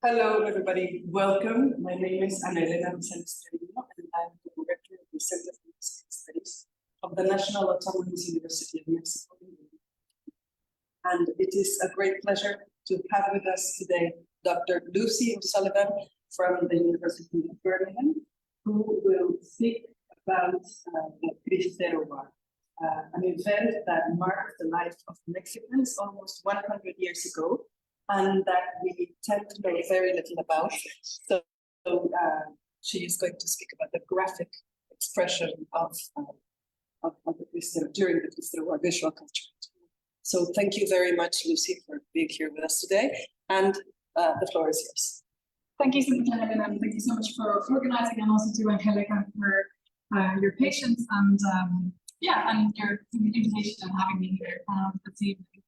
Hello, everybody. Welcome. My name is Ana-Elena and I'm the director of the Center for Mexican Studies of the National Autonomous University of Mexico. And it is a great pleasure to have with us today Dr. Lucy O'Sullivan from the University of Birmingham, who will speak about the Cristero War, an event that marked the life of Mexicans almost 100 years ago, and that we tend to know very little about. So she is going to speak about the graphic expression of the Cristero during the Cristero War visual culture. So thank you very much, Lucy, for being here with us today, and the floor is yours. Thank you so much, Helen, and thank you so much for organizing, and also to Angelica for your patience and and your invitation and having me here this evening.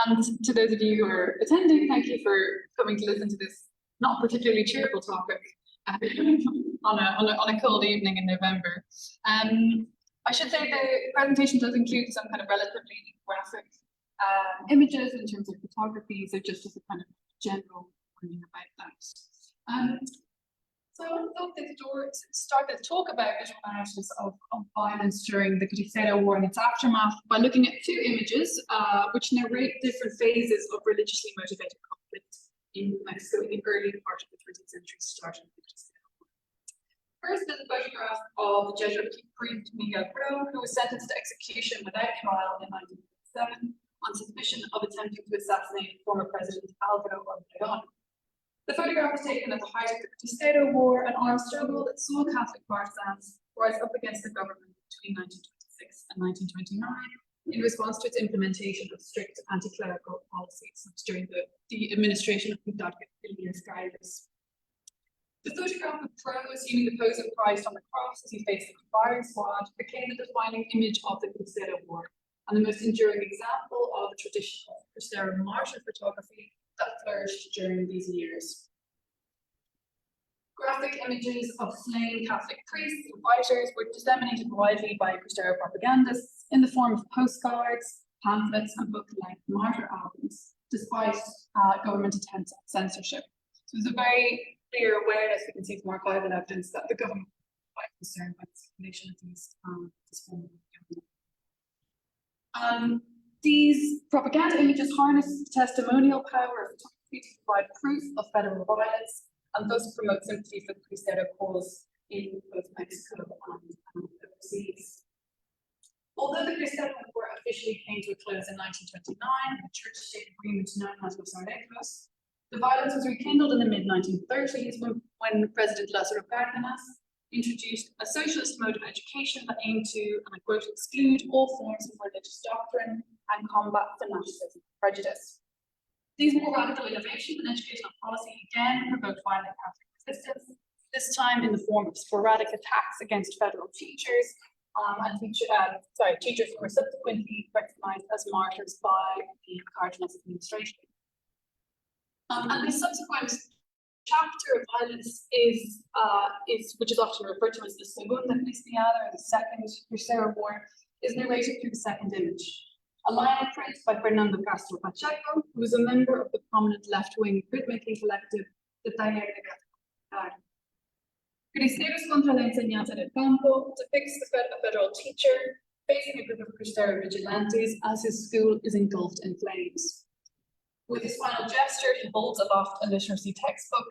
And to those of you who are attending, thank you for coming to listen to this not particularly cheerful topic on a cold evening in November. I should say the presentation does include some kind of relatively graphic images in terms of photography, so just as a kind of general warning about that. So I thought to start the talk about visual narratives of violence during the Cristero War and its aftermath by looking at two images which narrate different phases of religiously motivated conflict in Mexico in the early part of the 20th century, starting with the Cristero War. First is a photograph of the Jesuit priest Miguel Pro, who was sentenced to execution without trial in 1957 on suspicion of attempting to assassinate former President Álvaro Obregón. The photograph was taken at the height of the Cristero War, an armed struggle that saw Catholic partisans rise up against the government between 1926 and 1929 in response to its implementation of strict anti-clerical policies during the administration of Plutarco Elías Calles. The photograph of Pro assuming the pose of Christ on the cross as he faced the firing squad became the defining image of the Cristero War and the most enduring example of the tradition of Cristero martyr photography that flourished during these years. Graphic images of slain Catholic priests and fighters were disseminated widely by Cristero propagandists in the form of postcards, pamphlets, and book-length martyr albums, despite government attempts at censorship. So there's a very clear awareness, we can see from archival evidence, that the government was quite concerned with the circulation of this form of propaganda. These propaganda images harness the testimonial power of photography to provide proof of federal violence and thus promote sympathy for the Cristero cause in both Mexico and overseas. Although the Cristero War officially came to a close in 1929, a church-state agreement known as Los Arreglos, the violence was rekindled in the mid-1930s when President Lázaro Cárdenas introduced a socialist mode of education that aimed to, and I quote, exclude all forms of religious doctrine and combat fanaticism and prejudice. These more radical innovations in educational policy again provoked violent Catholic resistance, this time in the form of sporadic attacks against federal teachers and teachers who were subsequently recognized as martyrs by the Cardinal's administration. And this subsequent chapter of violence is which is often referred to as the Segunda Cristiada, or the Second Cristero War, is narrated through the second image. A line print by Fernando Castro Pacheco, who was a member of the prominent left-wing printmaking collective, the Taller de Catar. Cristeros contra la enseñanza del campo depicts a federal teacher facing a group of Cristero vigilantes as his school is engulfed in flames. With his final gesture, he holds aloft a literacy textbook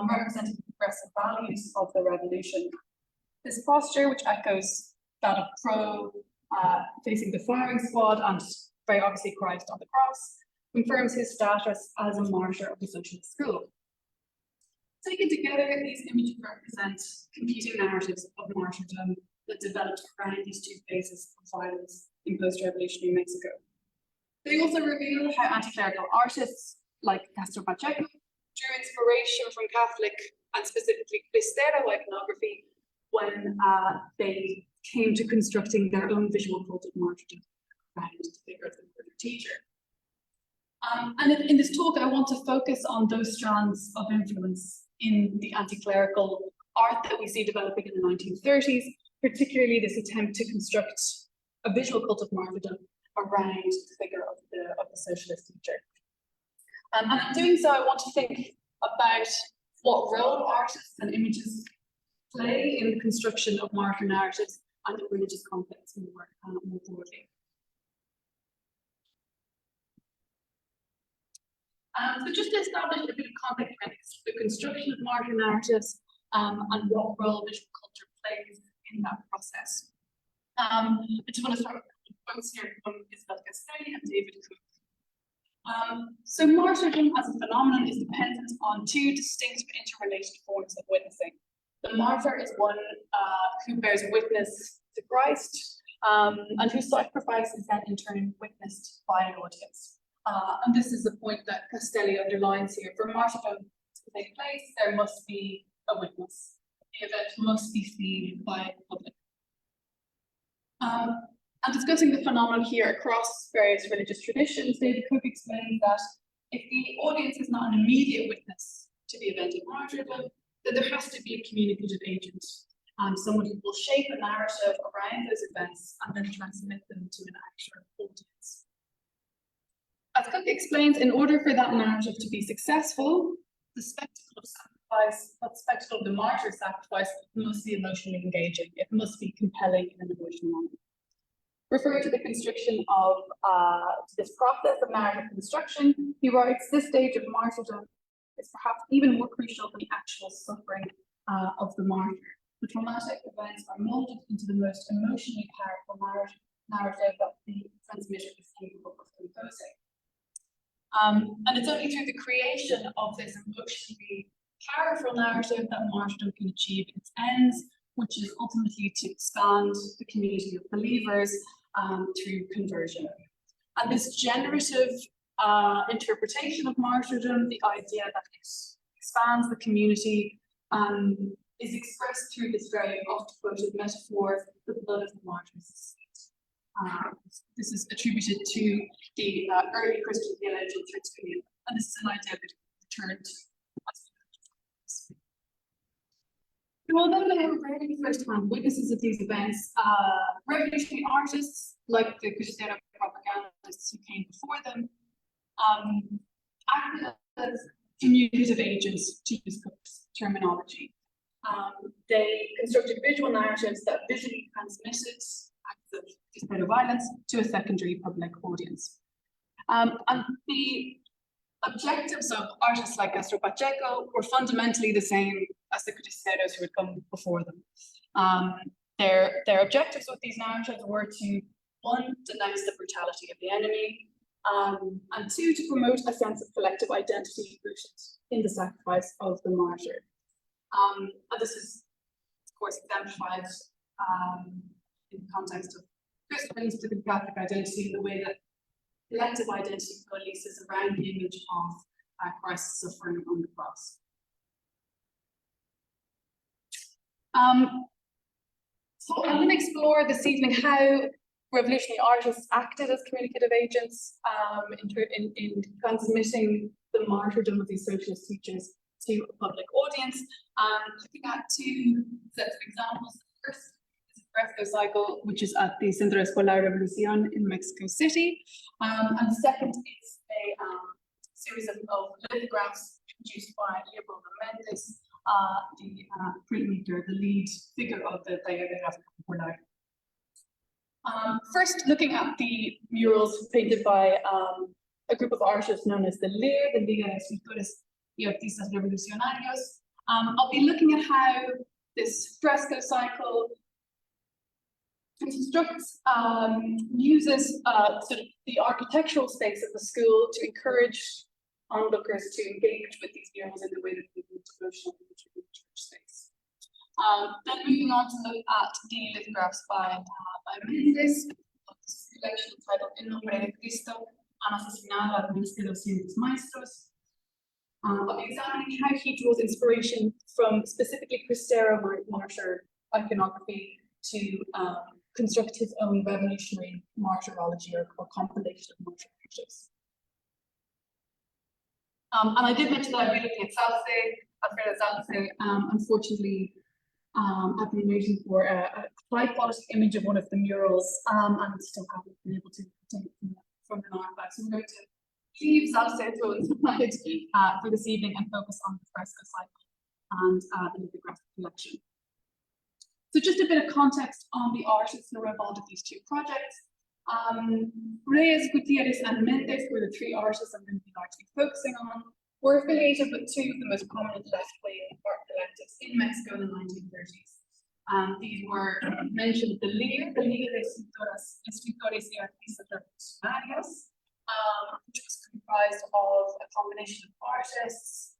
representing the progressive values of the revolution. This posture, which echoes that of Pro facing the firing squad and very obviously Christ on the cross, confirms his status as a martyr of the socialist school. Taken together, these images represent competing narratives of martyrdom that developed around these two phases of violence in post-revolutionary Mexico. They also reveal how anti-clerical artists like Castro Pacheco drew inspiration from Catholic and specifically Cristero iconography when they came to constructing their own visual cult of martyrdom around the figure of the murdered teacher. And in this talk, I want to focus on those strands of influence in the anti-clerical art that we see developing in the 1930s, particularly this attempt to construct a visual cult of martyrdom around the figure of the socialist teacher. And in doing so, I want to think about what role artists and images play in the construction of martyr narratives and the religious context more broadly. So just to establish a bit of context around the construction of martyr narratives and what role visual culture plays in that process. I just want to start with a couple of quotes here from Isabel Castelli and David Cook. So martyrdom as a phenomenon is dependent on two distinct but interrelated forms of witnessing. The martyr is one who bears witness to Christ and whose sacrifice is then in turn witnessed by an audience. And this is the point that Castelli underlines here. For martyrdom to take place, there must be a witness. The event must be seen by the public. And discussing the phenomenon here across various religious traditions, David Cook explains that if the audience is not an immediate witness to the event of martyrdom, then there has to be a communicative agent, someone who will shape a narrative around those events and then transmit them to an actual audience. As Cook explains, in order for that narrative to be successful, the spectacle of sacrifice, the spectacle of the martyr sacrifice must be emotionally engaging. It must be compelling in an emotional manner. Referring to the construction of this process of narrative construction, he writes, this stage of martyrdom is perhaps even more crucial than the actual suffering of the martyr. The traumatic events are molded into the most emotionally powerful narrative that the transmitter is capable of composing. And it's only through the creation of this emotionally powerful narrative that martyrdom can achieve its ends, which is ultimately to expand the community of believers through conversion. And this generative interpretation of martyrdom, the idea that it expands the community, is expressed through this very oft-quoted metaphor, the blood of the martyrs. This is attributed to the early Christian theologian Tertullian, and this is an idea that returned to. Although they were rarely first-hand witnesses of these events, revolutionary artists, like the Cristero propagandists who came before them, acted as communicative agents, to use Cook's terminology. They constructed visual narratives that visually transmitted acts of Cristero violence to a secondary public audience. And the objectives of artists like Castro Pacheco were fundamentally the same as the Cristeros who had come before them. Their objectives with these narratives were to, one, denounce the brutality of the enemy, and two, to promote a sense of collective identity rooted in the sacrifice of the martyr. And this is, of course, exemplified in the context of Christians to the Catholic identity in the way that collective identity coalesces around the image of Christ's suffering on the cross. So I'm going to explore this evening how revolutionary artists acted as communicative agents in transmitting the martyrdom of these socialist teachers to a public audience, looking at two sets of examples. The first is a fresco cycle, which is at the Centro Escolar Revolución in Mexico City, and the second is a series of lithographs produced by Leopoldo Mendes, the printmaker, the lead figure of the Taller de Gráfica Popular. First, looking at the murals painted by a group of artists known as the LIR, the Liga de Escritores y Artistas Revolucionarios. I'll be looking at how this fresco cycle constructs, uses sort of the architectural space of the school to encourage onlookers to engage with these murals in the way that they do devotional imagery in the church space. Then moving on to look at the lithographs by Mendes, this collection titled En nombre de Cristo, han asesinado a más de 200 maestros. I'll be examining how he draws inspiration from specifically Cristero martyr iconography to construct his own revolutionary martyrology or compilation of martyr pictures. And I did mention that I'd be looking at Alfredo Zalce. Unfortunately, I've been waiting for a high quality image of one of the murals, and still haven't been able to take it from an archive. So we're going to leave Salcedo inside for this evening and focus on the fresco cycle and the lithographic collection. So just a bit of context on the artists who were involved in these two projects. Reyes, Gutierrez, and Mendez were the three artists I'm going to be largely focusing on. Were affiliated with two of the most prominent left-wing art collectives in Mexico in the 1930s. These were mentioned the Liga de Escritores y Artistas Revolucionarios, which was comprised of a combination of artists,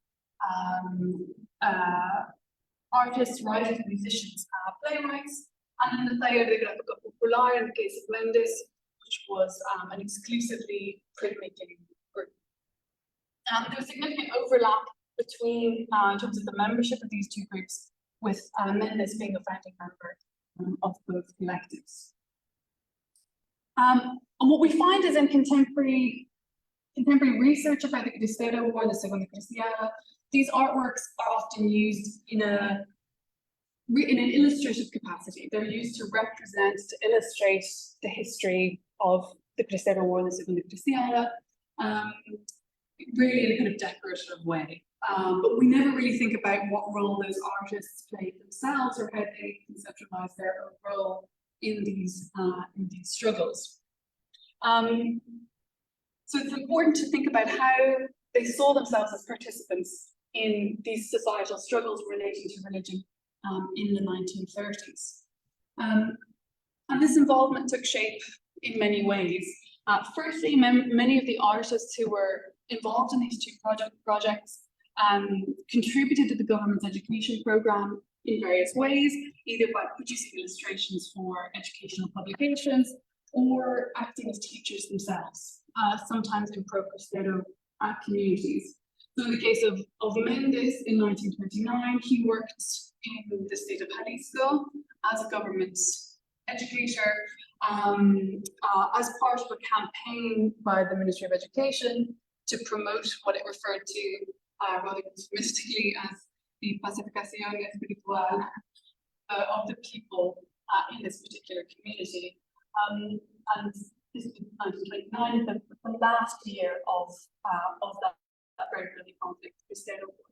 writers, musicians, playwrights, and then the Taller de Gráfica Popular in the case of Mendes, which was an exclusively printmaking group. There was significant overlap between, in terms of the membership of these two groups, with Mendes being a founding member of both collectives. And what we find is in contemporary research about the Cristero War and the Segunda Cristiada, these artworks are often used in an illustrative capacity. They're used to represent, to illustrate the history of the Cristero War and the Segunda Cristiada, really in a kind of decorative way. But we never really think about what role those artists played themselves or how they conceptualize their own role in these struggles. So it's important to think about how they saw themselves as participants in these societal struggles relating to religion in the 1930s. And this involvement took shape in many ways. Firstly, many of the artists who were involved in these two projects contributed to the government's education program in various ways, either by producing illustrations for educational publications or acting as teachers themselves, sometimes in pro-Cristero communities. So in the case of Mendes in 1929, he worked in the state of Jalisco as a government educator as part of a campaign by the Ministry of Education to promote what it referred to rather euphemistically as the pacificación espiritual of the people in this particular community. And this was 1929, the last year of that very bloody conflict, Cristero War.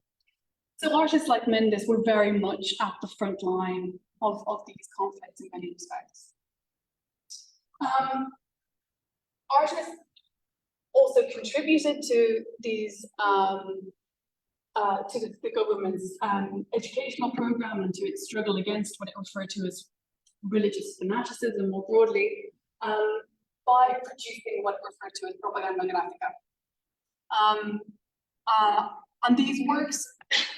So artists like Mendes were very much at the front line of these conflicts in many respects. Artists also contributed to these to the government's educational program and to its struggle against what it referred to as religious fanaticism more broadly, by producing what it referred to as propaganda gráfica. And these works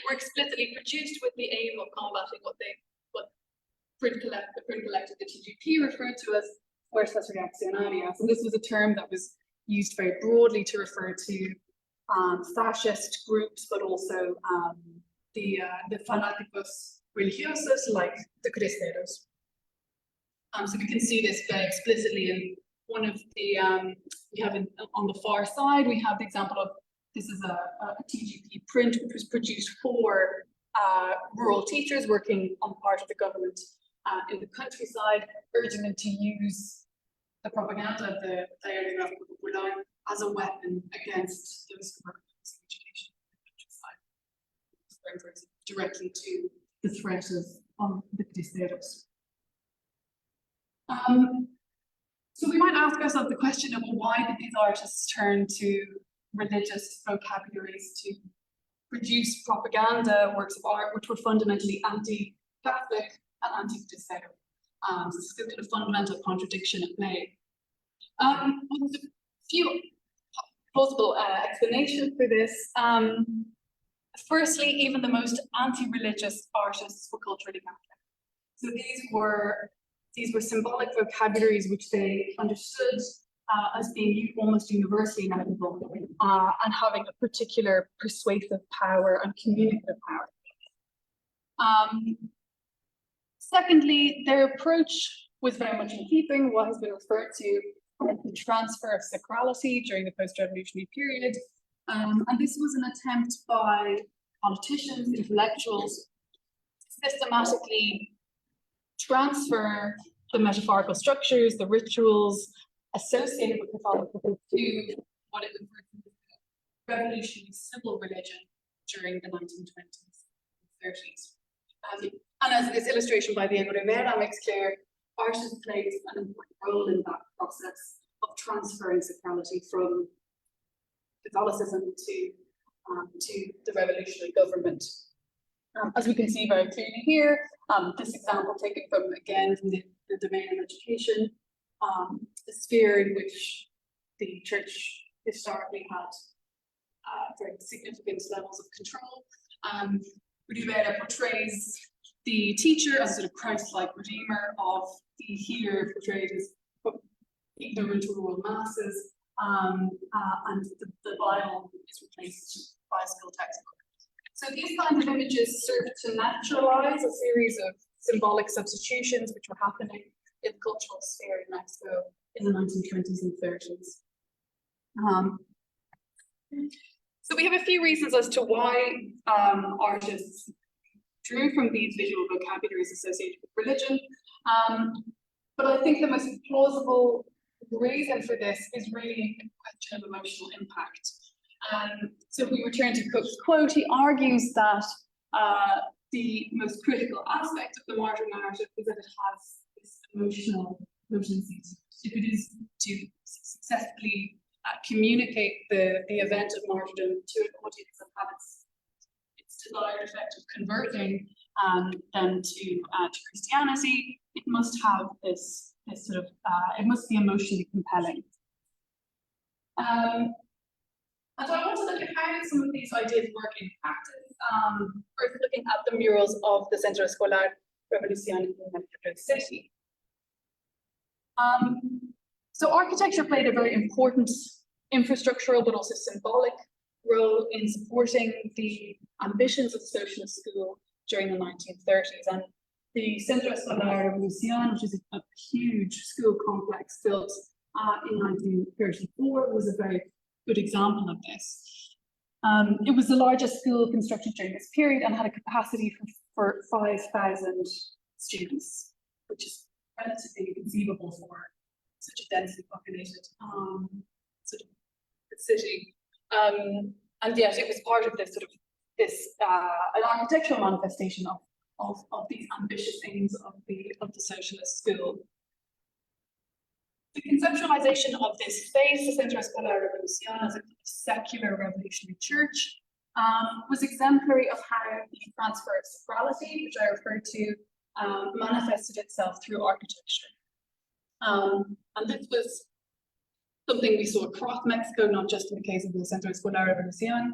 were explicitly produced with the aim of combating what the print collective, the TGP, referred to as fuerzas reaccionarias. And this was a term that was used very broadly to refer to fascist groups, but also the fanáticos religiosos like the Cristeros. So we can see this very explicitly in one of the, we have on the far side, we have the example of, this is a TGP print which was produced for rural teachers working on part of the government in the countryside, urging them to use the propaganda of the Taller de Gráfica Popular as a weapon against those who work in education in the countryside, directly to the threat of the Cristeros. So we might ask ourselves the question of why did these artists turn to religious vocabularies to produce propaganda works of art which were fundamentally anti-Catholic and anti-Cristero. So this is a kind of fundamental contradiction at play. There's a few plausible explanations for this. Firstly, even the most anti-religious artists were culturally Catholic. So these were symbolic vocabularies which they understood as being almost universally inevitable and having a particular persuasive power and communicative power. Secondly, their approach was very much in keeping with what has been referred to as the transfer of sacrality during the post-revolutionary period. And this was an attempt by politicians, intellectuals, to systematically transfer the metaphorical structures, the rituals associated with Catholicism to what it was revolutionary civil religion during the 1920s and 30s. And as this illustration by Diego Rivera makes clear, artists played an important role in that process of transferring sacrality from Catholicism to the revolutionary government. As we can see very clearly here, this example taken from, again, from the domain of education, the sphere in which the church historically had very significant levels of control. Rivera portrays the teacher as a sort of Christ-like redeemer of the healer portrayed as ignorant rural masses, and the Bible is replaced by a school textbook. So these kinds of images serve to naturalize a series of symbolic substitutions which were happening in the cultural sphere in Mexico in the 1920s and 30s. So we have a few reasons as to why artists drew from these visual vocabularies associated with religion. But I think the most plausible reason for this is really a question of emotional impact. So if we return to Cook's quote, he argues that the most critical aspect of the martyr narrative is that it has this emotional potency. If it is to successfully communicate the event of martyrdom to an audience and have its desired effect of converting them to Christianity, it must have this sort of, it must be emotionally compelling. And so I want to look at how some of these ideas work in practice, first looking at the murals of the Centro Escolar Revolución in Mexico City. So architecture played a very important infrastructural but also symbolic role in supporting the ambitions of the socialist school during the 1930s. And the Centro Escolar Revolución, which is a huge school complex built in 1934, was a very good example of this. It was the largest school constructed during this period and had a capacity for 5,000 students, which is relatively inconceivable for such a densely populated sort of city. And yet it was part of this sort of an architectural manifestation of these ambitious aims of the socialist school. The conceptualization of this space, the Centro Escolar Revolución, as a secular revolutionary church, was exemplary of how the transfer of sacrality, which I referred to, manifested itself through architecture. And this was something we saw across Mexico, not just in the case of the Centro Escolar Revolución.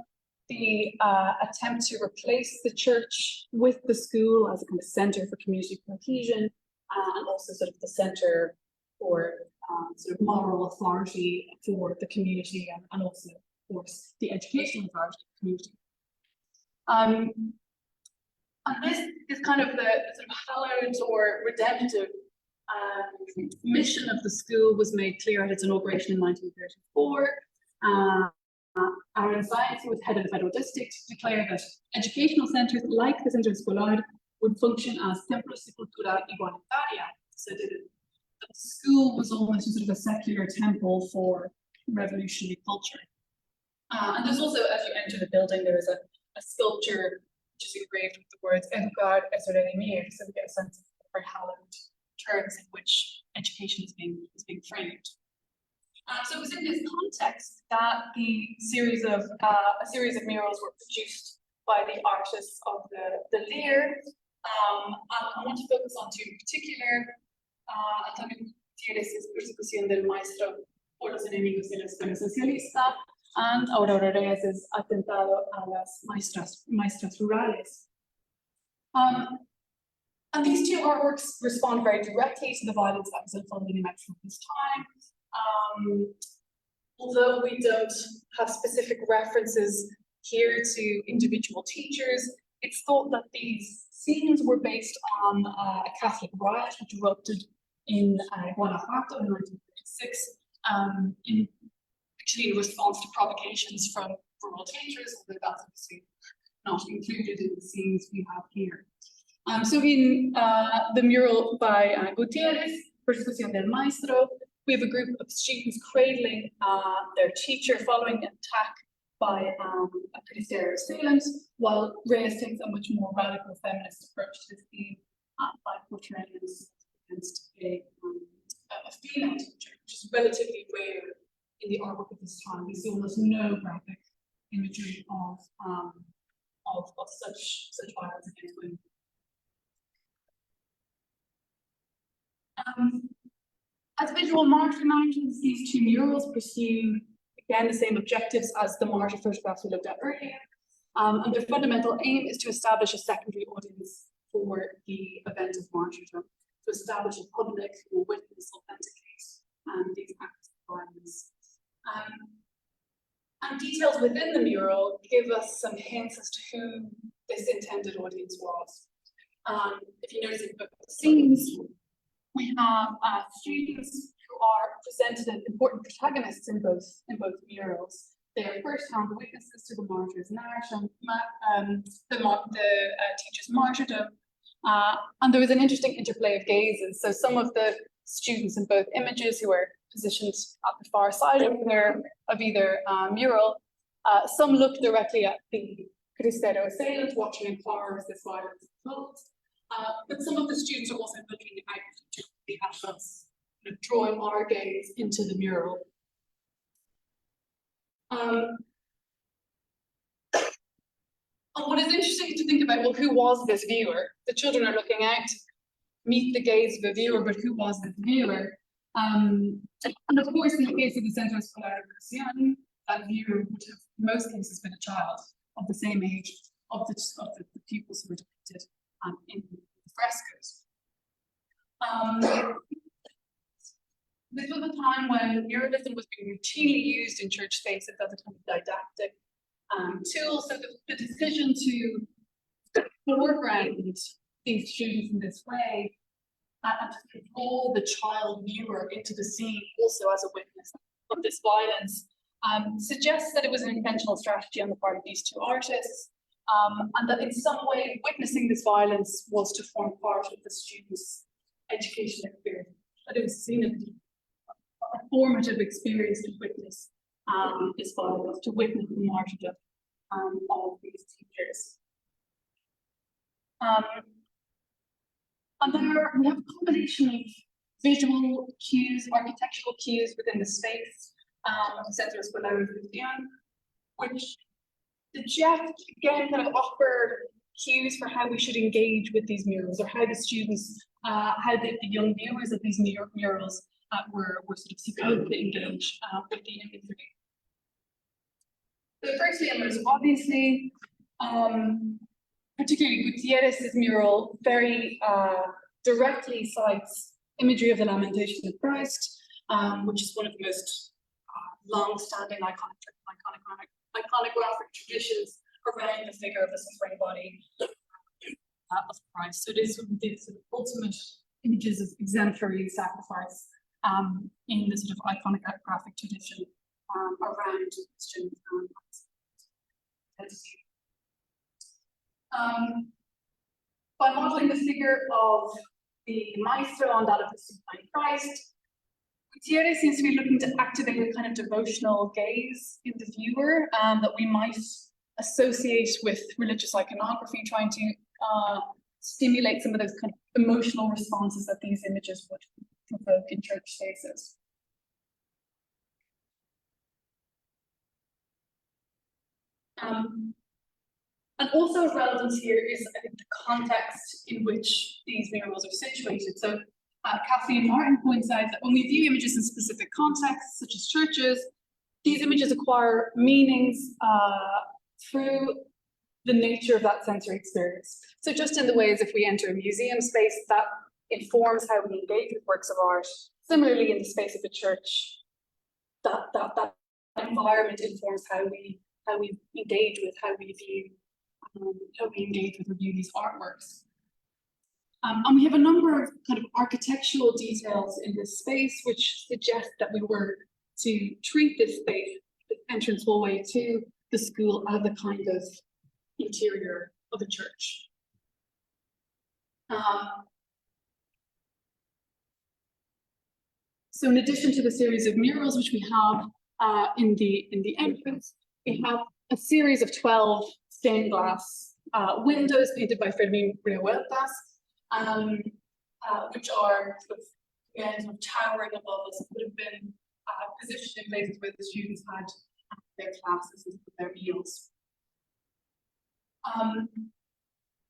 The attempt to replace the church with the school as a kind of center for community cohesion, and also sort of the center for sort of moral authority for the community, and also, of course, the educational authority of the community. And this is kind of the sort of hallowed or redemptive mission of the school was made clear at its inauguration in 1934. Aaron Science, who was head of the federal district, declared that educational centres like the Centro Escolar would function as templos de cultura igualitaria. So the school was almost sort of a secular temple for revolutionary culture. And there's also, as you enter the building, there is a sculpture which is engraved with the words "Educar es redimir," so we get a sense of the very hallowed terms in which education is being framed. So it was in this context that a series of murals were produced by the artists of the Lear. I want to focus on two in particular. Antonio Gutiérrez's Persecución del Maestro por los Enemigos de la Escuela Socialista, and Aurora Reyes's Atentado a las Maestras Rurales. And these two artworks respond very directly to the violence that was unfolding in Mexico at this time. Although we don't have specific references here to individual teachers, it's thought that these scenes were based on a Catholic riot which erupted in Guanajuato in 1936, actually in response to provocations from rural teachers, although that's obviously not included in the scenes we have here. So in the mural by Gutierrez, Persecución del Maestro, we have a group of students cradling their teacher following an attack by a Cristero assailant, while Reyes takes a much more radical feminist approach to this theme by portraying against a female teacher, which is relatively rare in the artwork of this time. We see almost no graphic imagery of such violence against women. As visual martyr mountains, these two murals pursue, again, the same objectives as the martyr photographs we looked at earlier. And their fundamental aim is to establish a secondary audience for the event of martyrdom, to establish a public who will witness, authenticate these acts of violence. And details within the mural give us some hints as to who this intended audience was. If you notice in both the scenes, we have students who are presented as important protagonists in both murals. They are first-hand witnesses to the martyr's narrative, the teacher's martyrdom, and there was an interesting interplay of gazes. So some of the students in both images who are positioned at the far side of either mural, some look directly at the Cristero assailant, watching in horror as this violence unfolds. But some of the students are also looking out at us, drawing our gaze into the mural. And what is interesting to think about, well, who was this viewer? The children are looking out to meet the gaze of a viewer, but who was this viewer? And of course, in the case of the Centro Escolar de Educación, that viewer would have, in most cases, been a child of the same age of the pupils who were depicted in the frescoes. This was a time when muralism was being routinely used in church spaces as a kind of didactic tool. So the decision to foreground these students in this way and to draw the child viewer into the scene also as a witness of this violence suggests that it was an intentional strategy on the part of these two artists, and that in some way witnessing this violence was to form part of the students' education experience. That it was seen as a formative experience to witness this violence, to witness the martyrdom of these teachers. And there we have a combination of visual cues, architectural cues within the space, Centro Escolar de Educación, which suggest, again, kind of offer cues for how we should engage with these murals, or how the students, how the young viewers of these murals were sort of supposed to engage with the imagery. So firstly, and most obviously, particularly Gutierrez's mural very directly cites imagery of the Lamentation of Christ, which is one of the most long-standing iconographic traditions around the figure of the suffering body of Christ. So it is one of the sort of ultimate images of exemplary sacrifice in the sort of iconographic tradition around Christian by modeling the figure of the Maestro on that of the supine Christ, Gutierrez seems to be looking to activate a kind of devotional gaze in the viewer that we might associate with religious iconography, trying to stimulate some of those kind of emotional responses that these images would provoke in church spaces. And also of relevance here is, I think, the context in which these murals are situated. So Kathleen Martin points out that when we view images in specific contexts, such as churches, these images acquire meanings through the nature of that sensory experience. So just in the ways if we enter a museum space, that informs how we engage with works of art. Similarly, in the space of a church, that environment informs how we engage with, how we engage with or view these artworks. And we have a number of kind of architectural details in this space which suggest that we were to treat this space, the entrance hallway to the school, as a kind of interior of a church. So in addition to the series of murals which we have in the entrance, we have a series of 12 stained glass windows painted by Fermín Revueltas, which are sort of, again, sort of towering above us, would have been positioned in places where the students had their classes and their meals.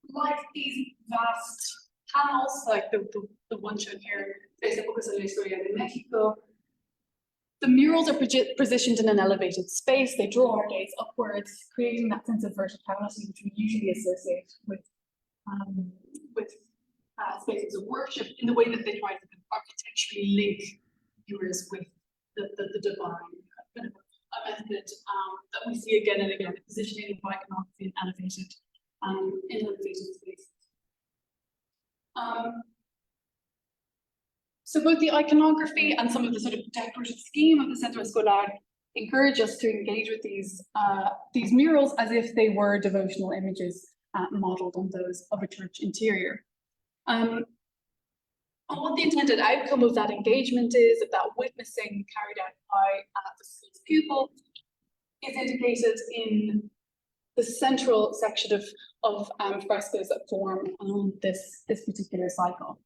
Like these vast panels, like the one shown here, Facebook is la historia de Mexico, the murals are positioned in an elevated space. They draw our gaze upwards, creating that sense of verticality which we usually associate with spaces of worship, in the way that they try to architecturally link viewers with the divine. Kind of a method that we see again and again, positioning of iconography in elevated spaces. So both the iconography and some of the sort of decorative scheme of the Centro Escolar encourage us to engage with these murals as if they were devotional images modeled on those of a church interior. And what the intended outcome of that engagement is, of that witnessing carried out by the school's pupil, is indicated in the central section of frescoes that form this particular cycle.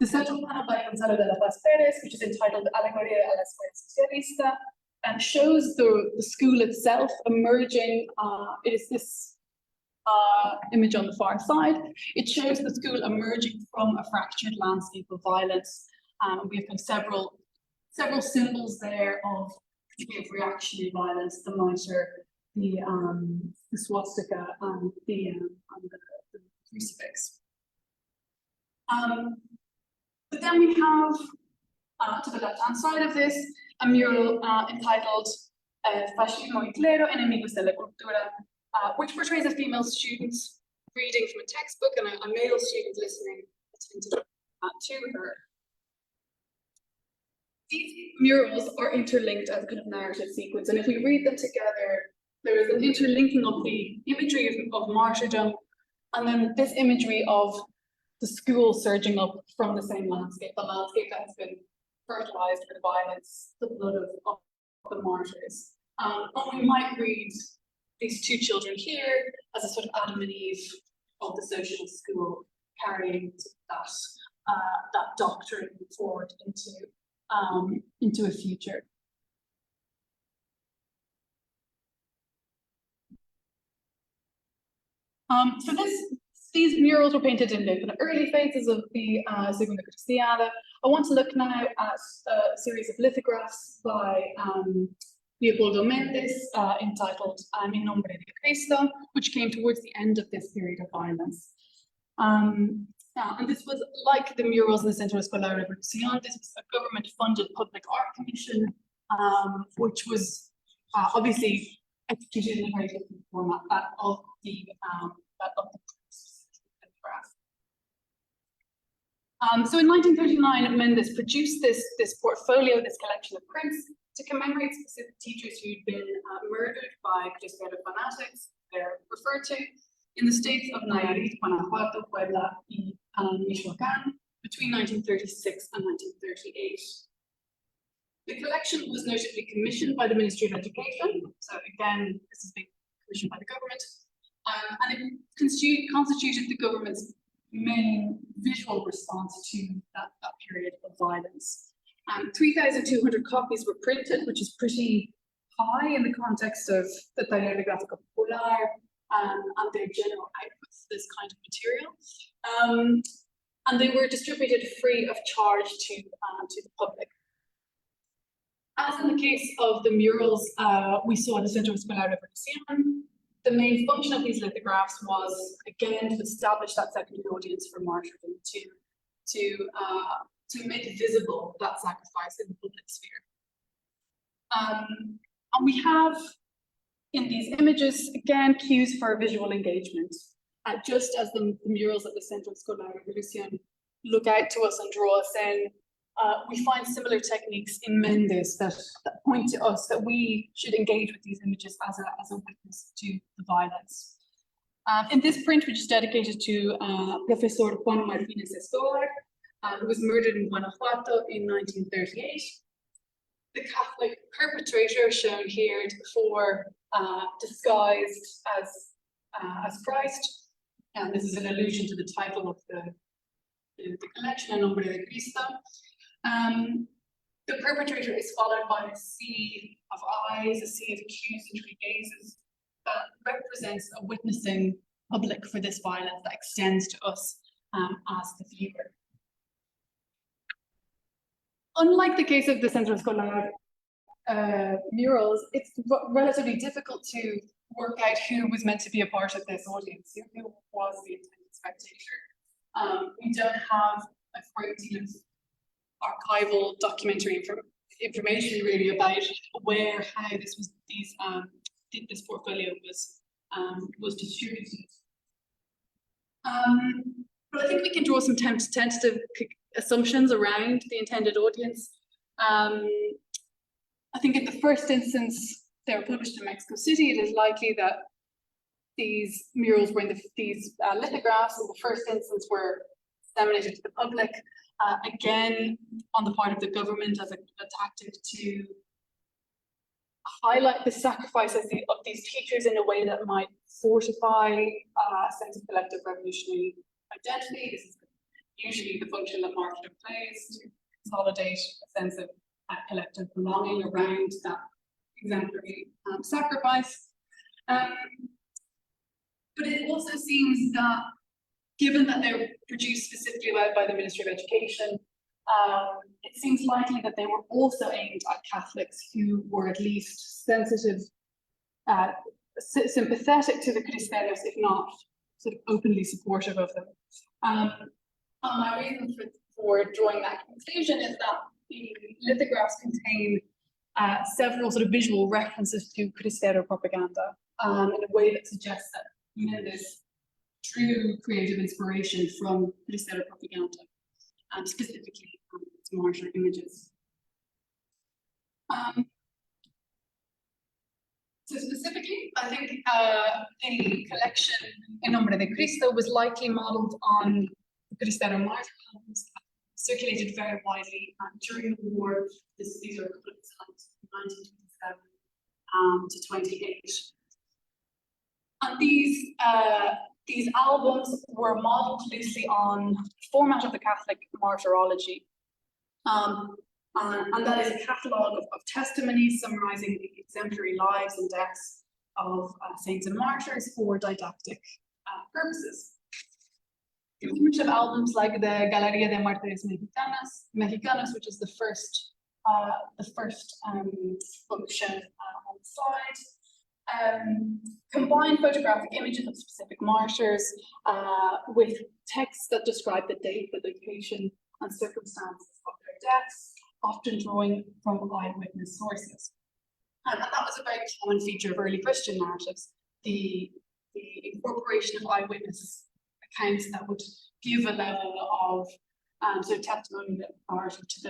The central panel by Gonzalo de la Paz Pérez, which is entitled Alegoría a la Escuela Socialista, shows the school itself emerging. It is this image on the far side. It shows the school emerging from a fractured landscape of violence. We have kind of several symbols there of reactionary violence: the mitre, the swastika, and the crucifix. But then we have, to the left-hand side of this, a mural entitled Fascismo y Clero, Enemigos de la Cultura, which portrays a female student reading from a textbook and a male student listening attentively to her. These murals are interlinked as a kind of narrative sequence, and if we read them together, there is an interlinking of the imagery of martyrdom, and then this imagery of the school surging up from the same landscape, the landscape that has been fertilized with violence, the blood of the martyrs. And we might read these two children here as a sort of Adam and Eve of the socialist school, carrying that doctrine forward into a future. So these murals were painted in the early phases of the Segunda Cristiada. I want to look now at a series of lithographs by Leopoldo Méndez entitled In Nombre de Cristo, which came towards the end of this period of violence. And this was like the murals in the Centro Escolar Revolución. This was a government-funded public art commission, which was obviously executed in a very different format of the So in 1939, Méndez produced this portfolio, this collection of prints, to commemorate specific teachers who'd been murdered by Cristero fanatics, they're referred to, in the states of Nayarit, Guanajuato, Puebla, and Michoacán between 1936 and 1938. The collection was notably commissioned by the Ministry of Education, so again, this has been commissioned by the government, and it constituted the government's main visual response to that period of violence. 3,200 copies were printed, which is pretty high in the context of the Taller de Gráfica Popular and their general output for this kind of material. And they were distributed free of charge to the public. As in the case of the murals we saw in the Centro Escolar Revolución, the main function of these lithographs was, again, to establish that secondary audience for martyrdom, to make visible that sacrifice in the public sphere. And we have, in these images, again, cues for visual engagement. Just as the murals at the Centro Escolar Revolución look out to us and draw us in, we find similar techniques in Méndez that point to us that we should engage with these images as a witness to the violence. In this print, which is dedicated to Professor Juan Martínez Escobar, who was murdered in Guanajuato in 1938. The Catholic perpetrator shown here before, disguised as Christ, and this is an allusion to the title of the collection, En Nombre de Cristo. The perpetrator is followed by a sea of eyes, a sea of accusatory gazes that represents a witnessing public for this violence that extends to us as the viewer. Unlike the case of the Centro Escolar murals, it's relatively difficult to work out who was meant to be a part of this audience, who was the intended spectator. We don't have a great deal of archival documentary information really about how this portfolio was distributed. But I think we can draw some tentative assumptions around the intended audience. I think in the first instance, they were published in Mexico City. It is likely that these murals were in these lithographs in the first instance were disseminated to the public, again, on the part of the government as a tactic to highlight the sacrifices of these teachers in a way that might fortify a sense of collective revolutionary identity. This is usually the function that martyrdom plays, to consolidate a sense of collective belonging around that exemplary sacrifice. But it also seems that, given that they were produced specifically by the Ministry of Education, it seems likely that they were also aimed at Catholics who were at least sensitive, sympathetic to the Cristeros, if not sort of openly supportive of them. My reason for drawing that conclusion is that the lithographs contain several sort of visual references to Cristero propaganda in a way that suggests that this true creative inspiration from Cristero propaganda, specifically its martyr images. So specifically, I think the collection En Nombre de Cristo was likely modeled on the Cristero martyr albums, circulated very widely during the war. These are a couple of times from 1927 to 28. And these albums were modeled loosely on the format of the Catholic martyrology. And that is a catalogue of testimonies summarizing the exemplary lives and deaths of saints and martyrs for didactic purposes. The formative albums like the Galería de Mártires Mexicanos, which is the first book shown on the slide, combine photographic images of specific martyrs with texts that describe the date, the location, and circumstances of their deaths, often drawing from eyewitness sources. And that was a very common feature of early Christian narratives, the incorporation of eyewitness accounts that would give a level of sort of testimony that authority to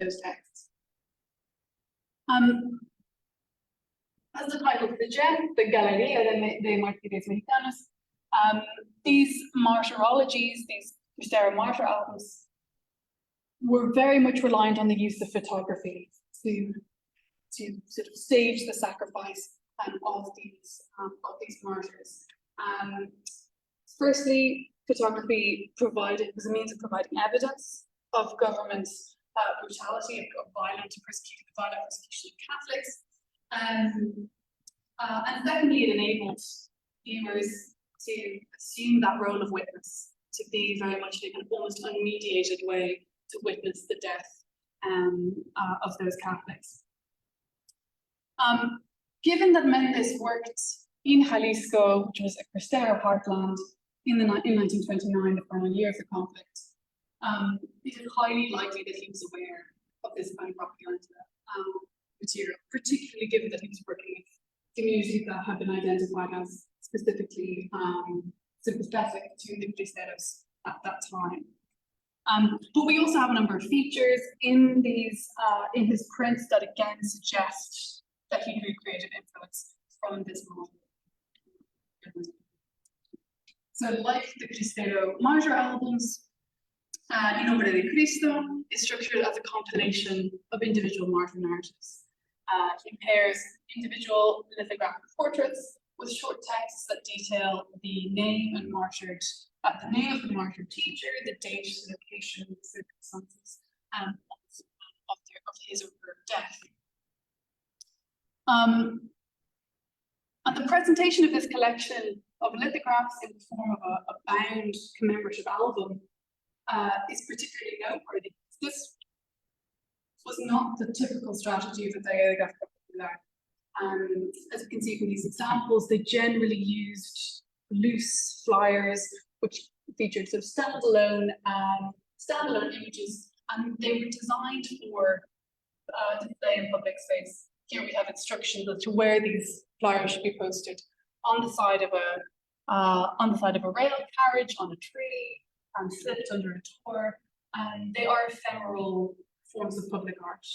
those texts. As the title suggests, the Galería de Mártires Mexicanos, these martyrologies, these Cristero martyr albums, were very much reliant on the use of photography to sort of stage the sacrifice of these martyrs. Firstly, photography was a means of providing evidence of government brutality, of violent persecution of Catholics. And secondly, it enabled viewers to assume that role of witness, to be very much in an almost unmediated way to witness the death of those Catholics. Given that Méndez worked in Jalisco, which was a Cristero heartland, in 1929, the final year of the conflict, it is highly likely that he was aware of this kind of propaganda material, particularly given that he was working with communities that have been identified as specifically sympathetic to the Cristeros at that time. But we also have a number of features in his prints that again suggest that he had creative influence from this model. So like the Cristero Martyr albums, In Nombre de Cristo is structured as a compilation of individual martyr narratives. It pairs individual lithographic portraits with short texts that detail the name and martyred, the name of the martyred teacher, the date, the location, the circumstances of his or her death. And the presentation of this collection of lithographs in the form of a bound commemorative album is particularly noteworthy. This was not the typical strategy of the Daguerreotypes Populaires. As you can see from these examples, they generally used loose flyers which featured sort of standalone images, and they were designed for display in public space. Here we have instructions as to where these flyers should be posted: on the side of a rail carriage, on a tree, and slipped under a door. And they are ephemeral forms of public art.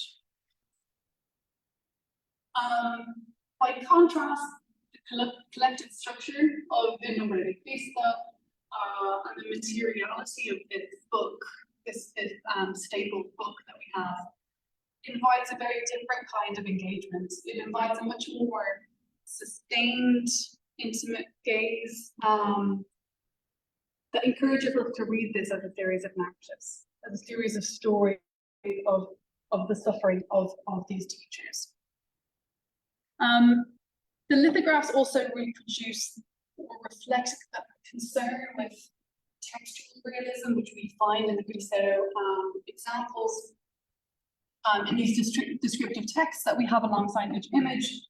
By contrast, the collected structure of In Nombre de Cristo and the materiality of this book, this staple book that we have, invites a very different kind of engagement. It invites a much more sustained, intimate gaze that encourages us to read this as a series of narratives, as a series of stories of the suffering of these teachers. The lithographs also reproduce or reflect a concern with textual realism, which we find in the Cristero examples. In these descriptive texts that we have alongside each image,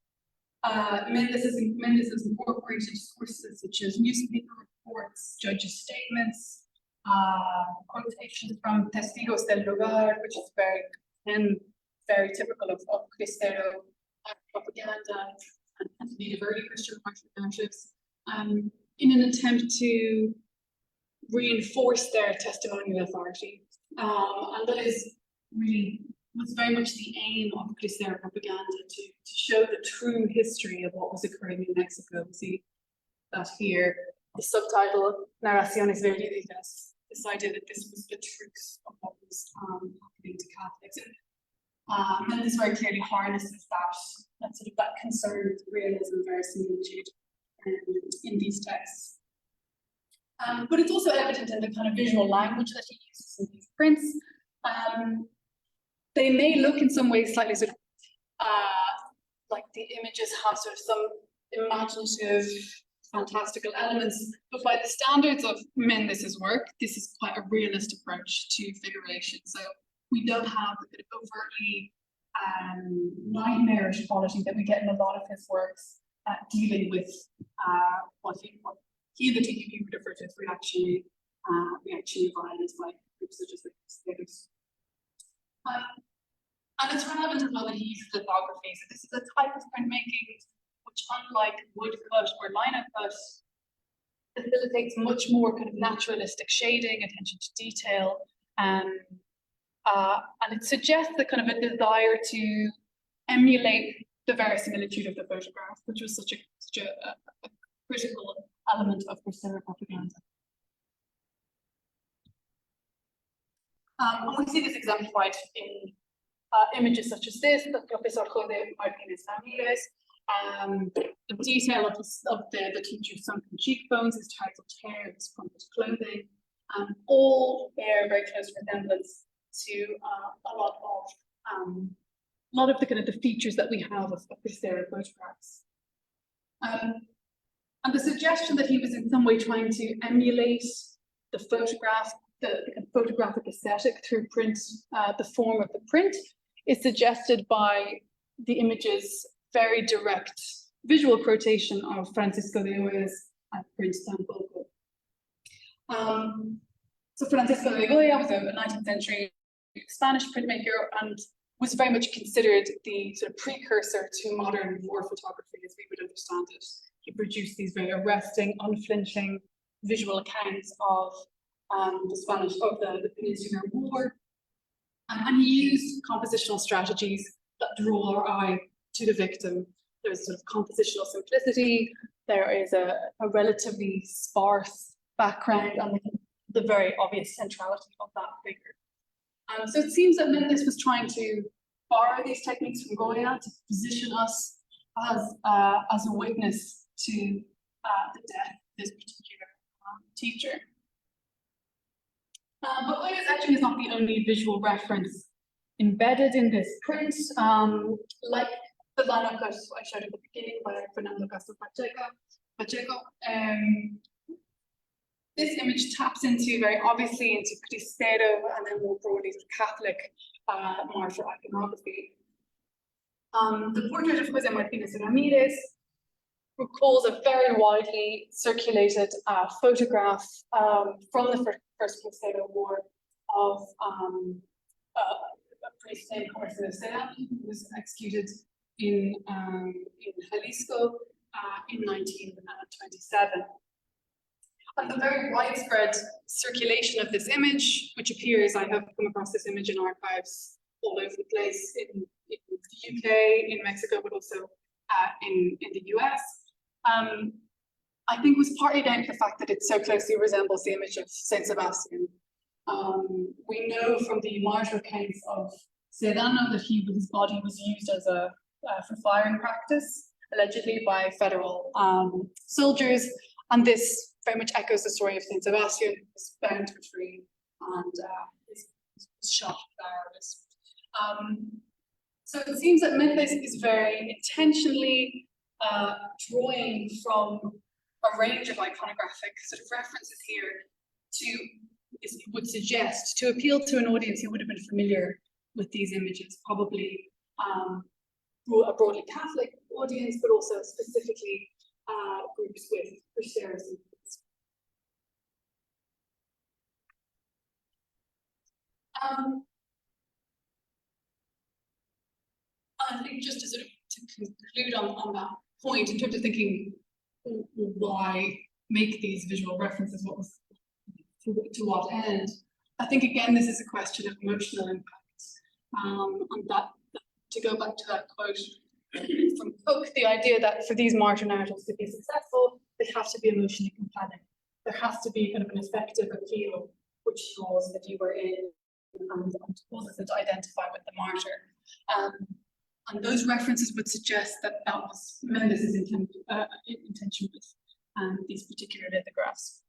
Mendes has incorporated sources such as newspaper reports, judges' statements, quotations from testigos del lugar, which is very typical of Cristero propaganda and native early Christian narratives, in an attempt to reinforce their testimonial authority. And that was very much the aim of Cristero propaganda, to show the true history of what was occurring in Mexico. We see that here, the subtitle, Narraciones Verídicas, this idea that this was the truth of what was happening to Catholics. And this very clearly harnesses that sort of that conservative realism, verisimilitude in these texts. But it's also evident in the kind of visual language that he uses in these prints. They may look in some ways slightly sort of like the images have sort of some imaginative, fantastical elements, but by the standards of Mendes's work, this is quite a realist approach to figuration. So we don't have the bit of overtly nightmarish quality that we get in a lot of his works, dealing with what he would refer to as reactionary violence by groups such as the Crusaders. And it's relevant as well that he uses lithography. So this is a type of printmaking which, unlike woodcut or lino cut, facilitates much more kind of naturalistic shading, attention to detail, and it suggests a kind of a desire to emulate the verisimilitude of the photograph, which was such a critical element of Cristero propaganda. And we see this exemplified in images such as this, the Profesor Jode Martinez Ramirez. The detail of the teacher's sunken cheekbones, his titled hair, his crumpled clothing, all bear very close resemblance to a lot of the kind of the features that we have of Cristero photographs. And the suggestion that he was in some way trying to emulate the photograph, the kind of photographic aesthetic through print, the form of the print, is suggested by the image's very direct visual quotation of Francisco de Goya's print Tampoco. So Francisco de Goya was a 19th century Spanish printmaker and was very much considered the sort of precursor to modern war photography as we would understand it. He produced these very arresting, unflinching visual accounts of the Peninsular War, and he used compositional strategies that draw our eye to the victim. There's sort of compositional simplicity, there is a relatively sparse background and the very obvious centrality of that figure. So it seems that Mendes was trying to borrow these techniques from Goya to position us as a witness to the death of this particular teacher. But Goya's etching is not the only visual reference embedded in this print. Like the lineup that I showed at the beginning by Fernando Castro Pacheco, this image taps into very obviously into Cristero and then more broadly Catholic martial iconography. The portrait of Jose Martinez Ramirez recalls a very widely circulated photograph from the first Cristero War of a priest named who was executed in Jalisco in 1927. And the very widespread circulation of this image, which appears, I have come across this image in archives all over the place in the UK, in Mexico, but also in the US, I think was partly down to the fact that it so closely resembles the image of Saint Sebastian. We know from the martyr accounts of Sedano that his body was used as for firing practice, allegedly by federal soldiers, and this very much echoes the story of Saint Sebastian, who was bound to a tree and was shot with arrows. So it seems that Mendes is very intentionally drawing from a range of iconographic sort of references here would suggest, to appeal to an audience who would have been familiar with these images, probably a broadly Catholic audience, but also specifically groups with Cristeros. I think just to sort of conclude on that point, in terms of thinking why make these visual references, to what end, I think again this is a question of emotional impact. And that, to go back to that quote from Cook, the idea that for these martyr narratives to be successful, they have to be emotionally compelling. There has to be kind of an effective appeal which draws the viewer in and causes them to identify with the martyr. And those references would suggest that that was Mendes' intention with these particular lithographs.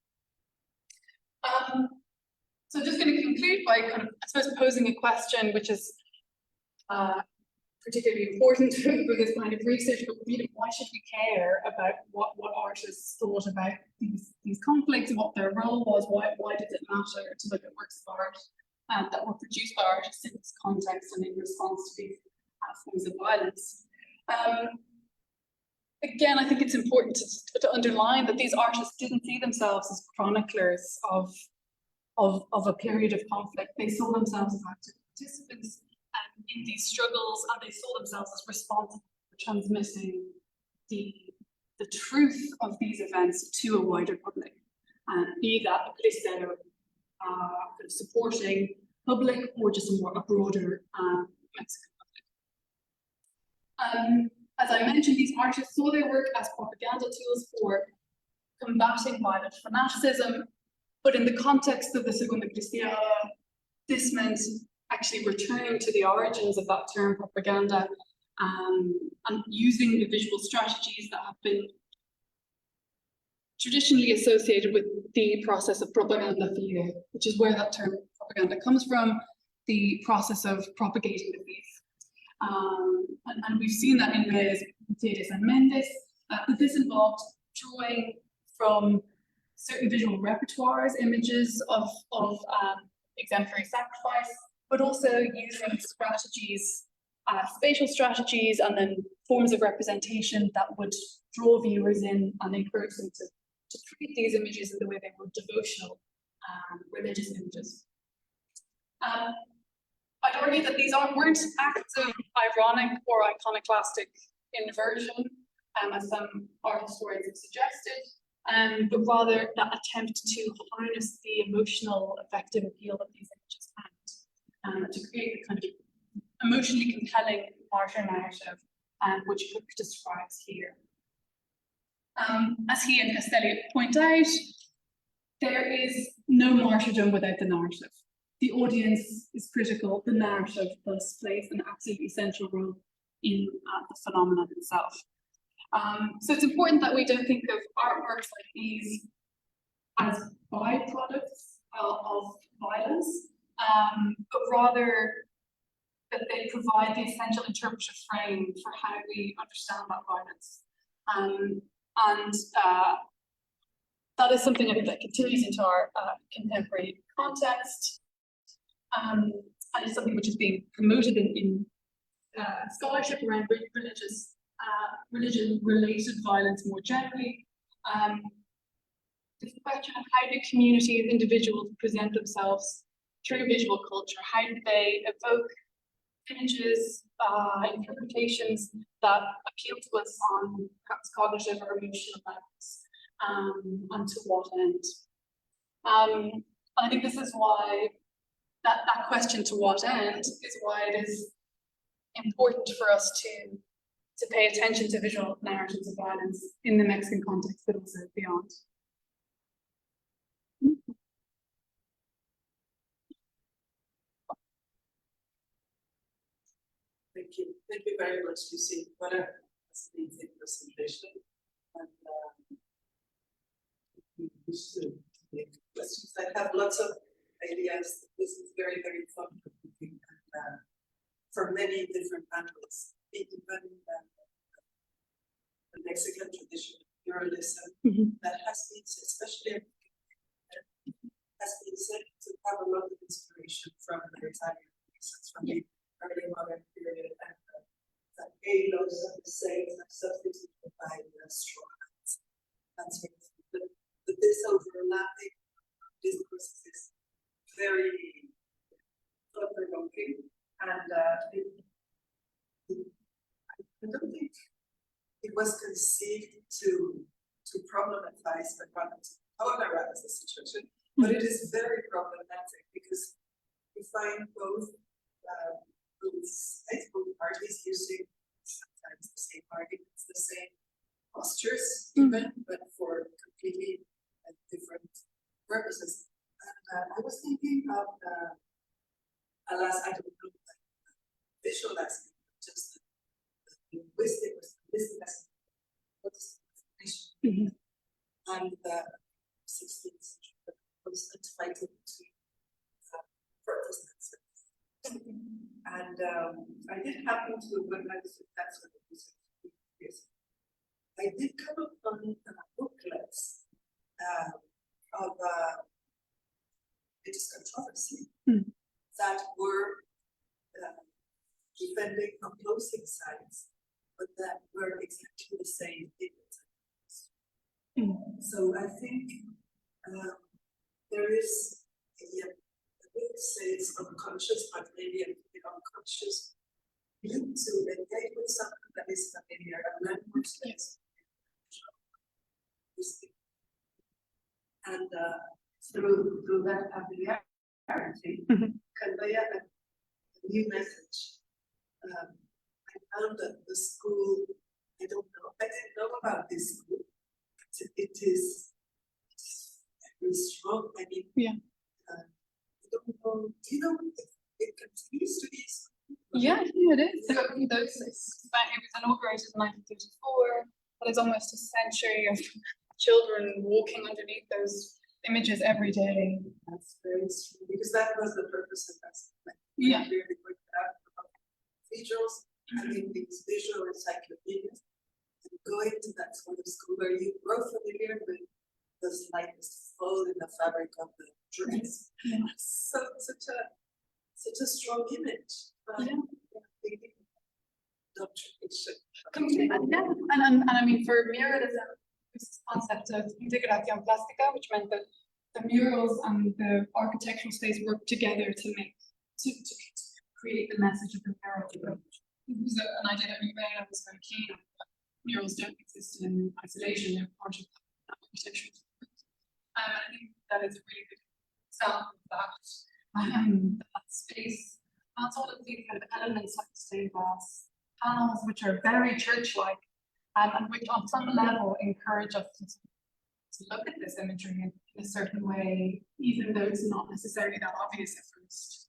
So I'm just going to conclude by kind of, I suppose, posing a question which is particularly important for this kind of research, but why should we care about what artists thought about these conflicts and what their role was? Why did it matter to look at works of art that were produced by artists in this context and in response to these forms of violence? Again, I think it's important to underline that these artists didn't see themselves as chroniclers of a period of conflict. They saw themselves as active participants in these struggles, and they saw themselves as responsible for transmitting the truth of these events to a wider public, be that a Cristero supporting public or just a broader Mexican public. As I mentioned, these artists saw their work as propaganda tools for combating violent fanaticism, but in the context of the Segunda Cristiada, this meant actually returning to the origins of that term propaganda and using the visual strategies that have been traditionally associated with the process of propaganda fide, which is where that term propaganda comes from, the process of propagating the faith. And we've seen that in Mercedes and Mendes, that this involved drawing from certain visual repertoires, images of exemplary sacrifice, but also using strategies, spatial strategies, and then forms of representation that would draw viewers in and encourage them to treat these images in the way they were devotional religious images. I'd argue that these weren't acts of ironic or iconoclastic inversion, as some art historians have suggested, but rather that attempt to harness the emotional, effective appeal that these images had, to create a kind of emotionally compelling martyr narrative, which Cook describes here. As he and Castelli point out, there is no martyrdom without the narrative. The audience is critical. The narrative thus plays an absolutely essential role in the phenomenon itself. So it's important that we don't think of artworks like these as byproducts of violence, but rather that they provide the essential interpretive frame for how we understand that violence. That is something I think that continues into our contemporary context, and it's something which is being promoted in scholarship around religion-related violence more generally. The question of how do communities, individuals present themselves through visual culture? How do they evoke images, interpretations that appeal to us on perhaps cognitive or emotional levels, and to what end? And I think this is why that question to what end is why it is important for us to pay attention to visual narratives of violence in the Mexican context, but also beyond. Thank you very much, Lucy. What a fascinating presentation. And wish to make questions. I have lots of ideas. This is very, very fun and from many different angles. Even the Mexican tradition of muralism that has been, especially has been said to have a lot of inspiration from the Italian Renaissance, from the early modern period, and the halos of the saints are substituted by the straw hats. And sort of, but this overlapping discourse is very thought-provoking, and I don't think it was conceived to problematize, but rather to polarize the situation. But it is very problematic because we find both parties using sometimes the same arguments, the same postures, even, but for completely different purposes. And I was thinking of, alas, I don't know, visual aspect, just the linguistic aspect, what's the definition? And the 16th century was fighting between Protestants. And I did happen to, when I was with that sort of research, I did come upon booklets of religious controversy that were defending opposing sides, but that were exactly the same thing. So I think there is, I wouldn't say it's unconscious, but maybe a bit unconscious link to engage with something that is familiar and language that's and through that familiarity convey a new message. I found that the school, I didn't know about this school. It is very strong. I mean, I don't know, do you know if it continues to be strong? Yeah, it is. So it was inaugurated in 1934. That is almost a century of children walking underneath those images every day. That's very strong, because that was the purpose of that. Really worked out about cathedrals, having these visual encyclopedias, and going to that sort of school where you grow familiar with the slightest fold in the fabric of the dress. So such a strong image. And I mean, for muralism, this concept of integración plástica, which meant that the murals and the architectural space work together to create the message of the mural. It was an idea that I was very keen on. Murals don't exist in isolation; they're part of the architectural. I think that is a really good example of that space. That's all of these kind of elements like stained glass panels, which are very church-like, and which on some level encourage us to look at this imagery in a certain way, even though it's not necessarily that obvious at first.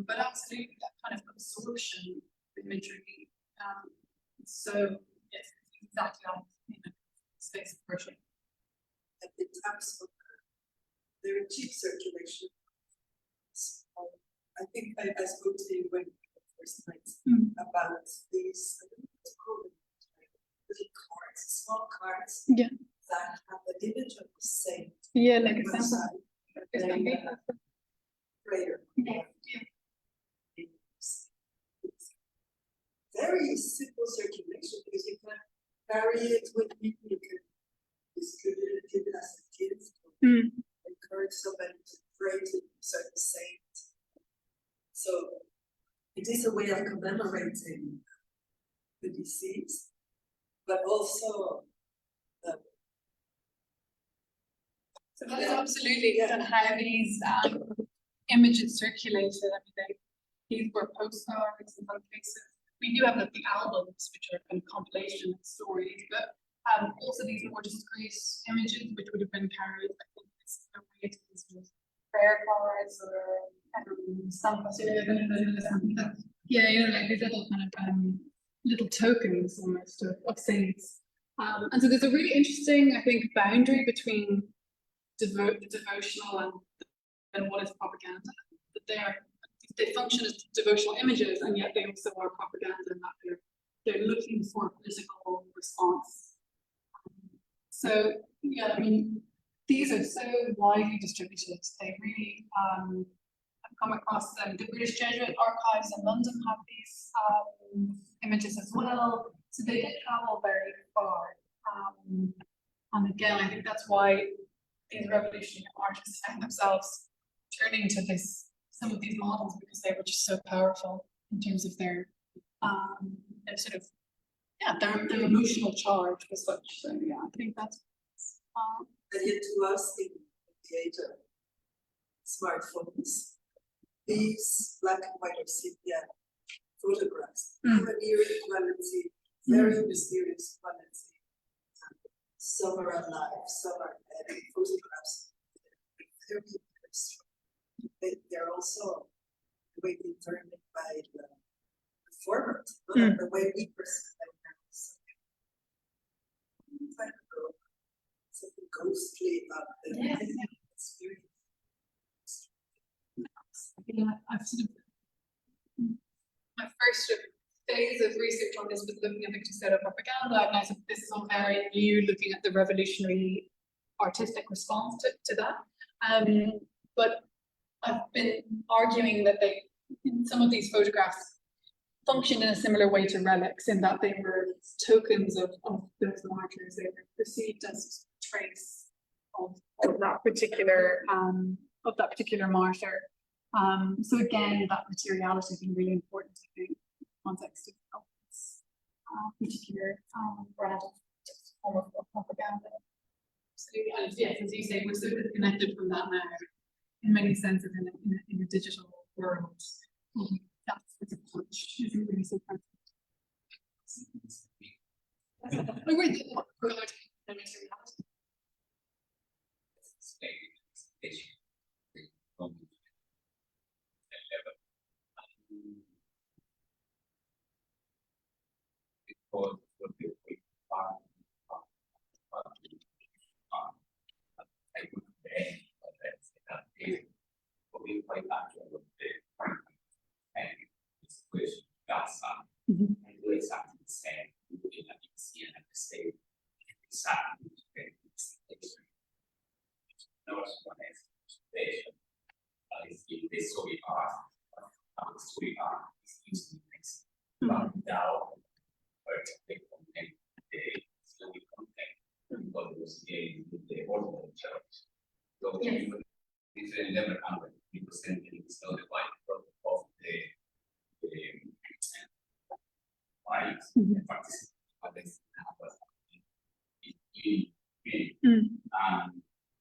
But absolutely that kind of absorption of imagery. So yes, exactly that, space of worship. At the times of their cheap circulation. I think I spoke to you when the first night about these little cards, small cards that have the image of the saint. Yeah, like a prayer. Very simple circulation because you can carry it with you, you can distribute it as a gift, encourage somebody to pray to a certain saint. So it is a way of commemorating the deceased, but also so that is absolutely and how these images circulated. I mean, these were postcards in some cases. We do have the albums, which are kind of compilation of stories, but also these more discrete images, which would have been carried, I think, it's a way to sort of prayer cards or stampas, like these little kind of little tokens almost of saints. And so there's a really interesting, I think, boundary between the devotional and what is propaganda. That they function as devotional images, and yet they also are propaganda in that they're looking for a political response. So yeah, I mean, these are so widely distributed. They really have come across them. The British Jesuit Archives in London have these images as well. So they did travel very far. And again, I think that's why these revolutionary artists found themselves turning to some of these models, because they were just so powerful in terms of their sort of their emotional charge was such. So yeah, I think that's and yet to us in the age of smartphones, these black and white or sepia photographs have an eerie quality, very mysterious quality. Some are alive, some are dead. Photographs, they're also the way determined by the format, the way we perceive them. Something ghostly about the experience. I've sort of my first sort of phase of research on this was looking at the Cristero propaganda, and I said this is all very new, looking at the revolutionary artistic response to that. But I've been arguing that some of these photographs functioned in a similar way to relics, in that they were tokens of those martyrs. They were perceived as trace of that particular martyr. So again, that materiality has been really important, I think, in the context of this particular brand of form of propaganda. So and yes, as you say, we're so disconnected from that now in many senses in a digital world. That's a punch. It's really surprising.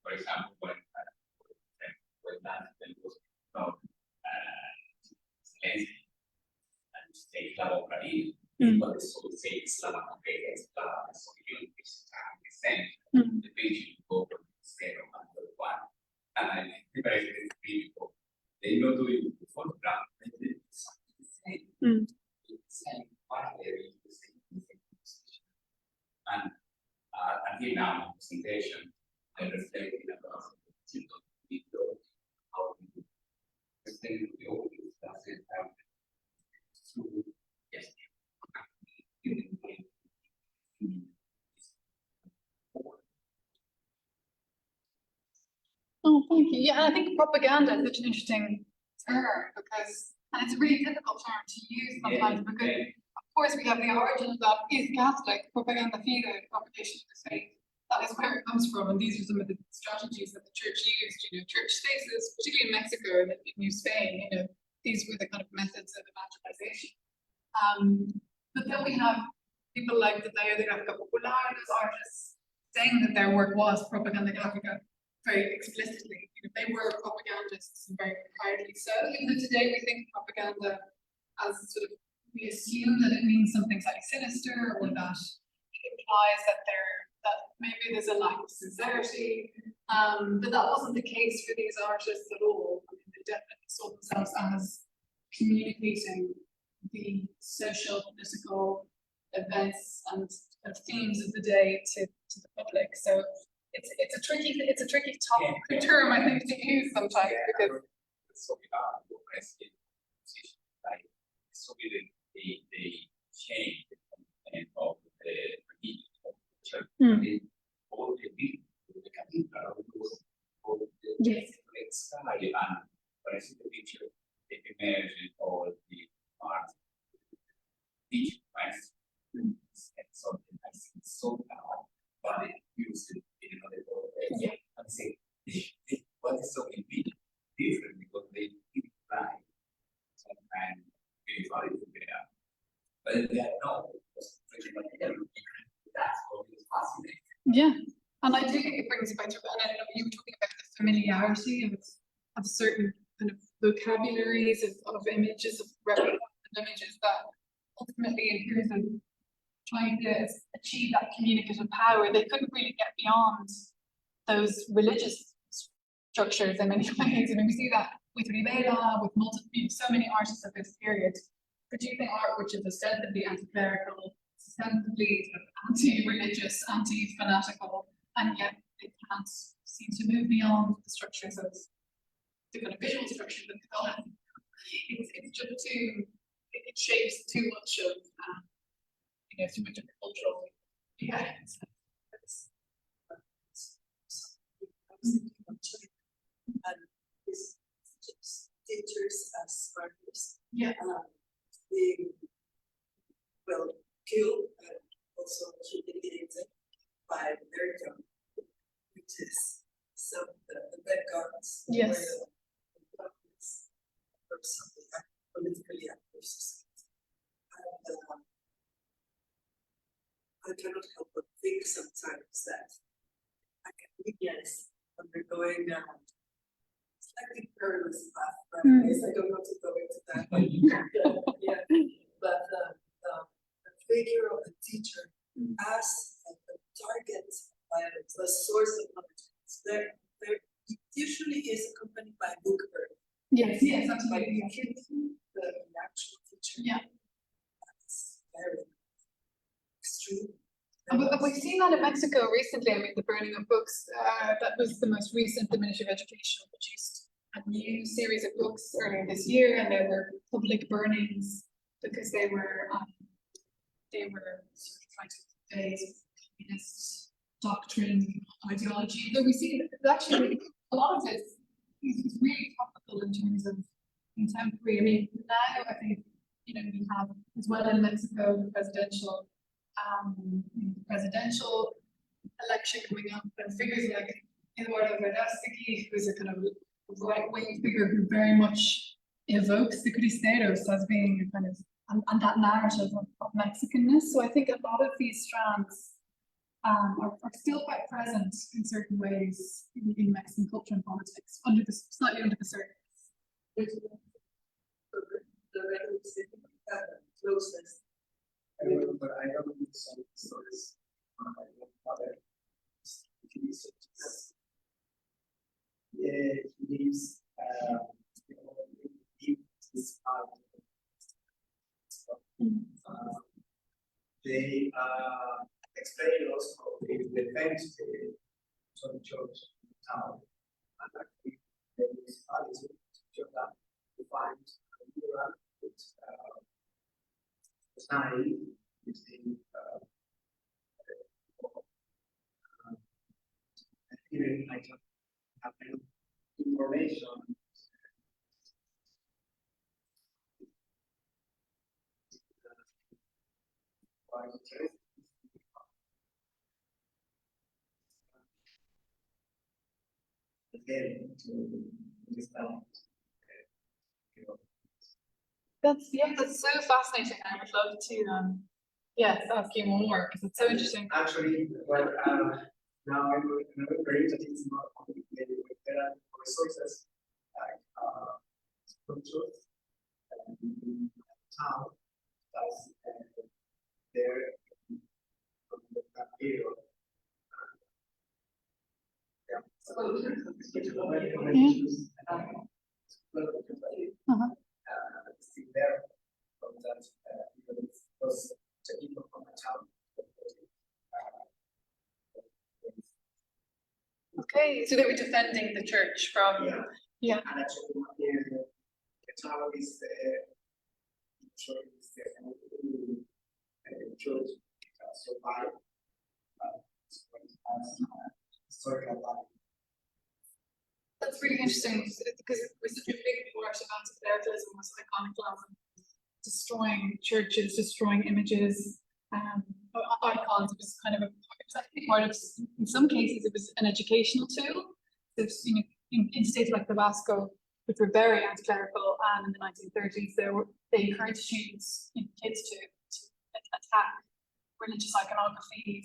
For example, when that was silencio and state level ready, but so say Islam is the patient go from zero to one. And I think I said people, they not do it before ground, they did something the same. The same part area, the same position. And until now, presentation, I reflected about the people, how we present the audience, does it have to, yes. Oh, thank you. Yeah, I think propaganda is such an interesting term because, and it's a really difficult term to use sometimes because, of course, we have the origin of that is Catholic propaganda fide, propagation of the faith. That is where it comes from, and these are some of the strategies that the church used. You know, church spaces, particularly in Mexico and in New Spain. You know, these were the kind of methods of evangelization. But then we have people like the Taller de Gráfica Popular, those artists, saying that their work was propaganda gráfica very explicitly. You know, they were propagandists and very proudly so. Even though today we think propaganda as sort of, we assume that it means something slightly sinister or that it implies that maybe there's a lack of sincerity. But that wasn't the case for these artists at all. I mean, they definitely saw themselves as communicating the social, political events and themes of the day to the public. So it's a tricky topic term, I think, to use sometimes because they change the content of the religion of the church. All the people, the cathedral, all the sky, and when I see the picture, they imagine all the art, teaching Christ, and something I see so now, but it used it in another way. And say, what is so different because they imply sometimes spirituality there. But they are not, because that's always fascinating. yeah, and I do think it brings about, and I don't know, you were talking about the familiarity of certain kind of vocabularies of images, of representative images that ultimately in terms of trying to achieve that communicative power, they couldn't really get beyond those religious structures in many ways. I mean, we see that with Rivera, with so many artists of this period producing art which is ostensibly anti-clerical, ostensibly anti-religious, anti-fanatical, and yet it can't seem to move beyond the structures of the kind of visual structure that they have. It's just it shapes too much of too much of the cultural. Yeah. And his teachers as partners. Yeah. Being killed and also humiliated by their gun, which is some of the bad guards. Yes. Or something politically active society. And I cannot help but think sometimes that academians undergoing slightly perilous path, but I guess I don't want to go into that. But the figure of a teacher as a target violence, the source of knowledge, there usually is accompanied by book burn. Yes, that's But right. the actual teacher. Yeah. That's very extreme. But we've seen that in Mexico recently. I mean, the burning of books, that was the most recent. The Ministry of Education produced a new series of books earlier this year, and there were public burnings because they were sort of trying to convey communist doctrine, ideology. But we see that actually a lot of this is really topical in terms of contemporary. I mean, now I think we have as well in Mexico the presidential election coming up, and figures like Eduardo Verástegui, who's a kind of right-wing figure who very much evokes the Cristeros as being a kind of and that narrative of Mexicanness. So I think a lot of these strands are still quite present in certain ways in Mexican culture and politics, slightly under the surface. The closest. But I don't know some stories. My mother They explain also the defense of the church town, and actually the municipality that defines its sign using even like having information. Again, to understand, That's so fascinating. I would love to ask you more because it's so interesting. actually, well, now I'm very interested in more complicated with there are resources like structures and town that's there from that period. Yeah. Still there from that those people from the town. Okay, so they were defending the church from And actually, the town is church survive historical value. That's really interesting because it was such a big part of anti-clericalism was iconoclasm, destroying churches, destroying images, icons. It was kind of it was actually part of, in some cases, it was an educational tool. There's, in states like Tabasco, which were very anti-clerical, and in the 1930s, they encouraged students, kids to attack religious iconography,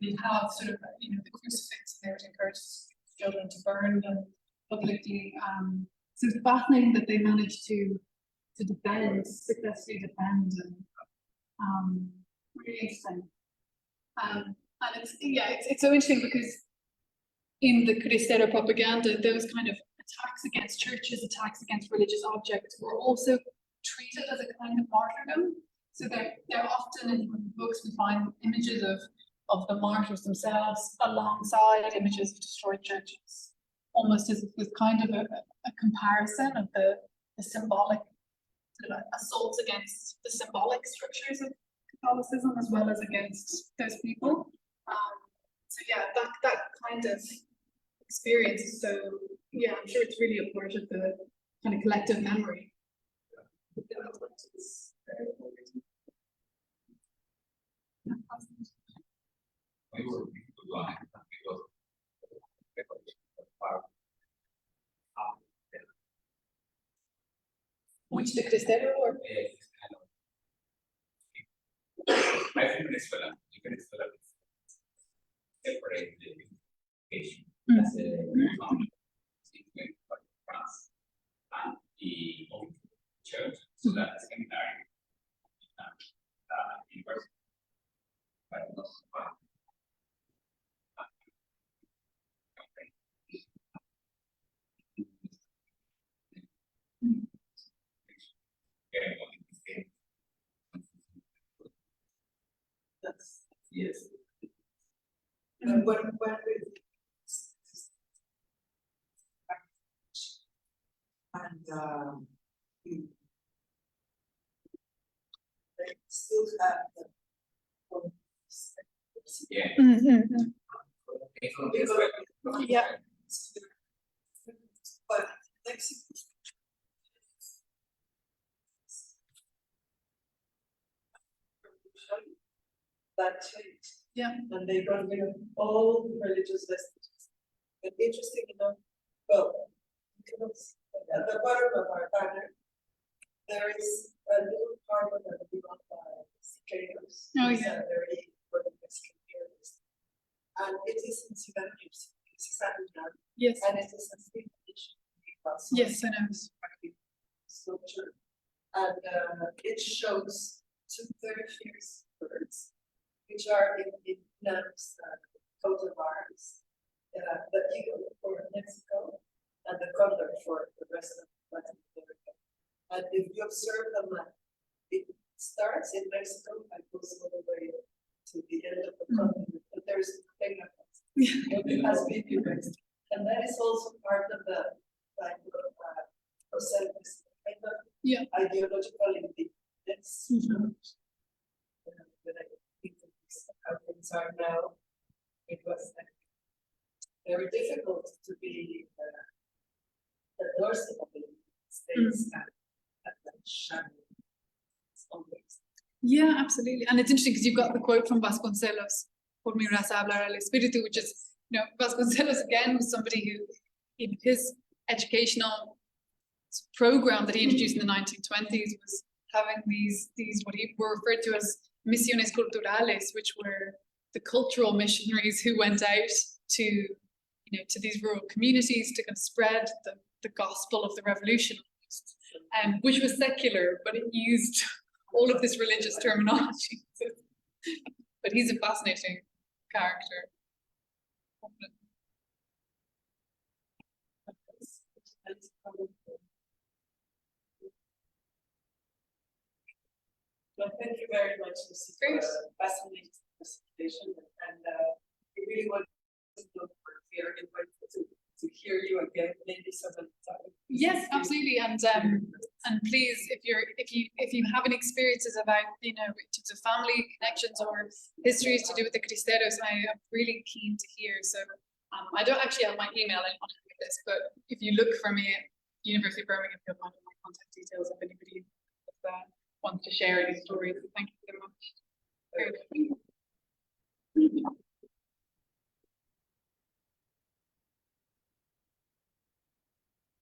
they'd have sort of, the crucifix, and they would encourage children to burn them publicly. So it's fascinating that they managed to successfully defend, and really interesting. And it's so interesting because in the Cristero propaganda, those kind of attacks against churches, attacks against religious objects were also treated as a kind of martyrdom. So they're often in books we find images of the martyrs themselves alongside images of destroyed churches, almost as if it was kind of a comparison of the symbolic sort of assaults against the symbolic structures of Catholicism as well as against those people. That kind of experience. So I'm sure it's really a part of the kind of collective memory. Which the Cristero War? I think Venezuela separate the education as a France and the church, so that seminary university. But not That's yes. and when and they still have the Yeah. Yeah. but Mexico that changed. Yeah. And they got rid of all the religious vestiges. And interesting enough, well, because at the bottom of our banner, there is a little part of it belonged by cicadas. Oh, It's yeah. a very important Mexican periodist. And it is in Spanish, it's Spanish, Yes. and it is a state edition. Yes, I know. Sculpture. And it shows two very fierce birds, which are in Nam's coat of arms, the eagle for Mexico and the condor for the rest of Latin America. And if you observe the map, it starts in Mexico and goes all the way to the end of the continent, but there's nothing that has been erased. And that is also part of the like process, kind of ideological independence. That I think is how things are now. It was very difficult to be the doorstep of the United States at that shadow. Always. Yeah, absolutely. And it's interesting because you've got the quote from Vasconcelos, por mi raza hablar al espíritu, which is, you know, Vasconcelos again was somebody who, in his educational program that he introduced in the 1920s, was having these what he were referred to as misiones culturales, which were the cultural missionaries who went out to, you know, to these rural communities to kind of spread the gospel of the revolution, which was secular, but it used all of this religious terminology. But he's a fascinating character. Well, thank you very much, Lucy, for a fascinating presentation, and we really want to know for here and to hear you again, maybe some of the time. Yes, absolutely, and please, if you have any experiences about, you know, in terms of family connections or histories to do with the Cristeros, I am really keen to hear. So I don't actually have my email on this, but if you look for me at University of Birmingham, you'll find my contact details if anybody wants to share any stories. Thank you so much.